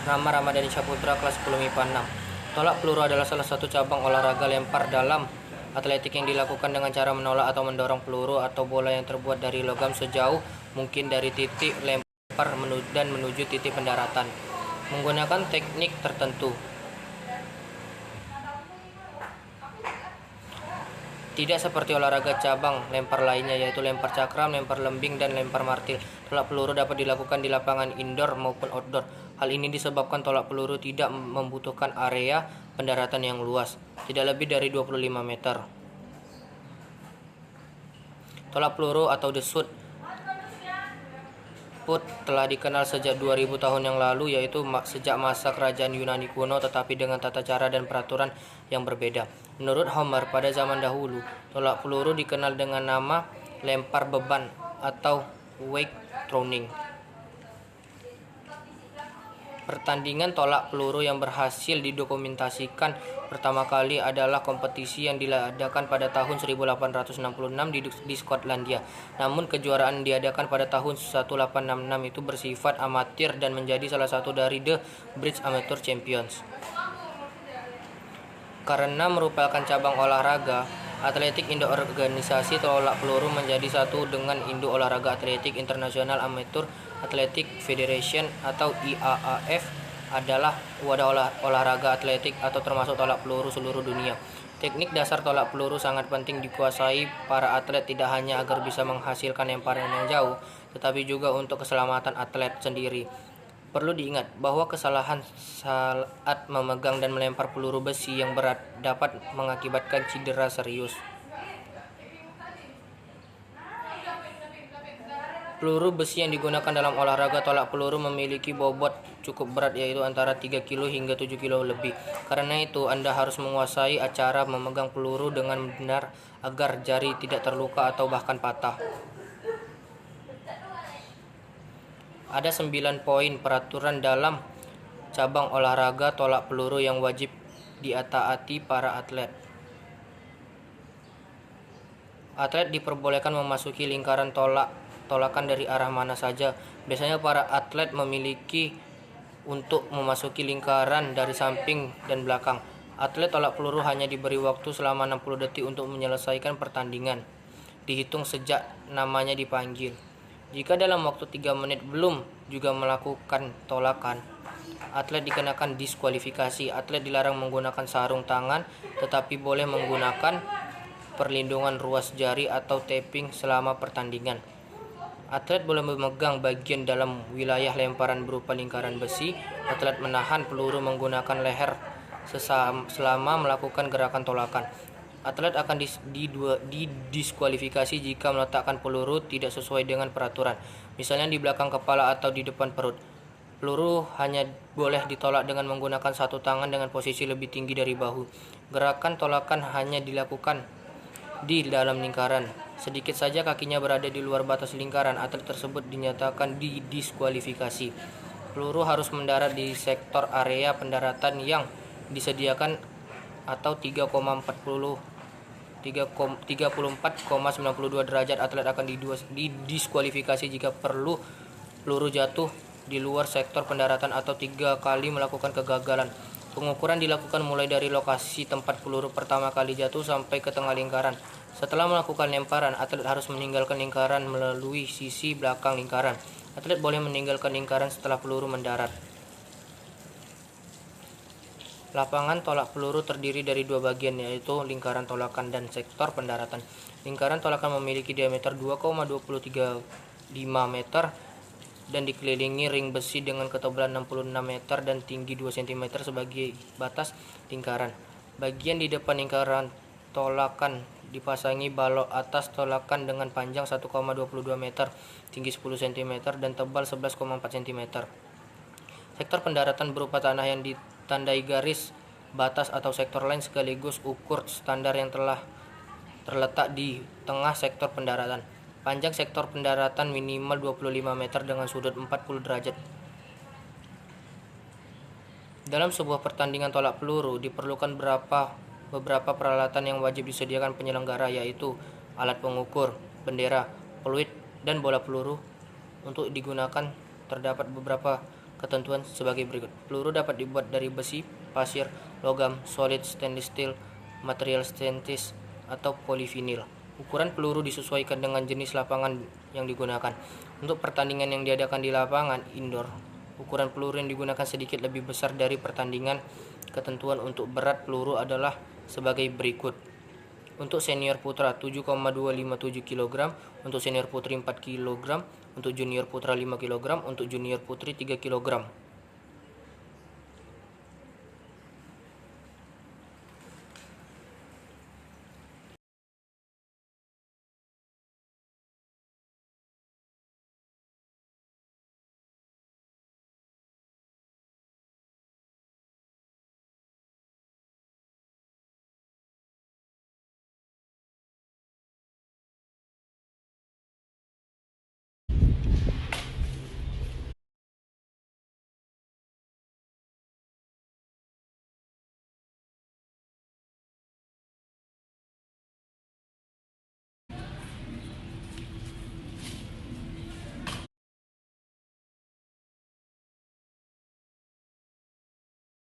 Nama Ramadhani Saputra, kelas 10 MIPA 6. Tolak peluru adalah salah satu cabang olahraga lempar dalam atletik yang dilakukan dengan cara menolak atau mendorong peluru atau bola yang terbuat dari logam sejauh mungkin dari titik lempar dan menuju titik pendaratan menggunakan teknik tertentu. Tidak seperti olahraga cabang lempar lainnya, yaitu lempar cakram, lempar lembing, dan lempar martil. Tolak peluru dapat dilakukan di lapangan indoor maupun outdoor. Hal ini disebabkan tolak peluru tidak membutuhkan area pendaratan yang luas, tidak lebih dari 25 meter. Tolak peluru atau the shoot put telah dikenal sejak 2000 tahun yang lalu, yaitu sejak masa kerajaan Yunani kuno, tetapi dengan tata cara dan peraturan yang berbeda. Menurut Homer, pada zaman dahulu, tolak peluru dikenal dengan nama lempar beban atau weight throwing. Pertandingan tolak peluru yang berhasil didokumentasikan pertama kali adalah kompetisi yang diadakan pada tahun 1866 di Skotlandia. Namun kejuaraan diadakan pada tahun 1866 itu bersifat amatir dan menjadi salah satu dari The British Amateur Champions. Karena merupakan cabang olahraga atletik induk, organisasi tolak peluru menjadi satu dengan Induk Olahraga Atletik Internasional Amateur Athletic Federation atau IAAF adalah wadah olahraga atletik atau termasuk tolak peluru seluruh dunia. Teknik dasar tolak peluru sangat penting dikuasai para atlet, tidak hanya agar bisa menghasilkan lemparan yang jauh, tetapi juga untuk keselamatan atlet sendiri. Perlu diingat bahwa kesalahan saat memegang dan melempar peluru besi yang berat dapat mengakibatkan cedera serius. Peluru besi yang digunakan dalam olahraga tolak peluru memiliki bobot cukup berat, yaitu antara 3 kg hingga 7 kg lebih. Karena itu, Anda harus menguasai cara memegang peluru dengan benar agar jari tidak terluka atau bahkan patah. Ada 9 poin peraturan dalam cabang olahraga tolak peluru yang wajib ditaati para atlet. Atlet diperbolehkan memasuki lingkaran tolakan dari arah mana saja. Biasanya para atlet memiliki untuk memasuki lingkaran dari samping dan belakang. Atlet tolak peluru hanya diberi waktu selama 60 detik untuk menyelesaikan pertandingan, dihitung sejak namanya dipanggil. Jika dalam waktu 3 menit belum juga melakukan tolakan, atlet dikenakan diskualifikasi. Atlet dilarang menggunakan sarung tangan, tetapi boleh menggunakan perlindungan ruas jari atau taping selama pertandingan. Atlet boleh memegang bagian dalam wilayah lemparan berupa lingkaran besi. Atlet menahan peluru menggunakan leher selama melakukan gerakan tolakan. Atlet akan didiskualifikasi jika meletakkan peluru tidak sesuai dengan peraturan, misalnya di belakang kepala atau di depan perut. Peluru hanya boleh ditolak dengan menggunakan satu tangan dengan posisi lebih tinggi dari bahu. Gerakan tolakan hanya dilakukan di dalam lingkaran. Sedikit saja kakinya berada di luar batas lingkaran, atlet tersebut dinyatakan didiskualifikasi. Peluru harus mendarat di sektor area pendaratan yang disediakan atau 34,92 derajat. Atlet akan didiskualifikasi jika peluru jatuh di luar sektor pendaratan atau 3 kali melakukan kegagalan. Pengukuran dilakukan mulai dari lokasi tempat peluru pertama kali jatuh sampai ke tengah lingkaran. Setelah melakukan lemparan, atlet harus meninggalkan lingkaran melalui sisi belakang lingkaran. Atlet boleh meninggalkan lingkaran setelah peluru mendarat. Lapangan tolak peluru terdiri dari 2 bagian, yaitu lingkaran tolakan dan sektor pendaratan. Lingkaran tolakan memiliki diameter 2,235 meter dan dikelilingi ring besi dengan ketebalan 66 meter dan tinggi 2 cm sebagai batas lingkaran. Bagian di depan lingkaran tolakan dipasangi balok atas tolakan dengan panjang 1,22 meter, tinggi 10 cm dan tebal 11,4 cm. Sektor pendaratan berupa tanah yang ditandai garis batas atau sektor line sekaligus ukur standar yang telah terletak di tengah sektor pendaratan. Panjang sektor pendaratan minimal 25 meter dengan sudut 40 derajat. Dalam sebuah pertandingan tolak peluru diperlukan beberapa peralatan yang wajib disediakan penyelenggara, yaitu alat pengukur, bendera, peluit, dan bola peluru. Untuk digunakan terdapat beberapa Ketentuan sebagai berikut. Peluru dapat dibuat dari besi, pasir, logam, solid, stainless steel, material stainless, atau polivinil. Ukuran peluru disesuaikan dengan jenis lapangan yang digunakan. Untuk pertandingan yang diadakan di lapangan indoor, ukuran peluru yang digunakan sedikit lebih besar dari pertandingan. Ketentuan untuk berat peluru adalah sebagai berikut. Untuk senior putra 7,257 kg, untuk senior putri 4 kg, untuk junior putra 5 kg, untuk junior putri 3 kg.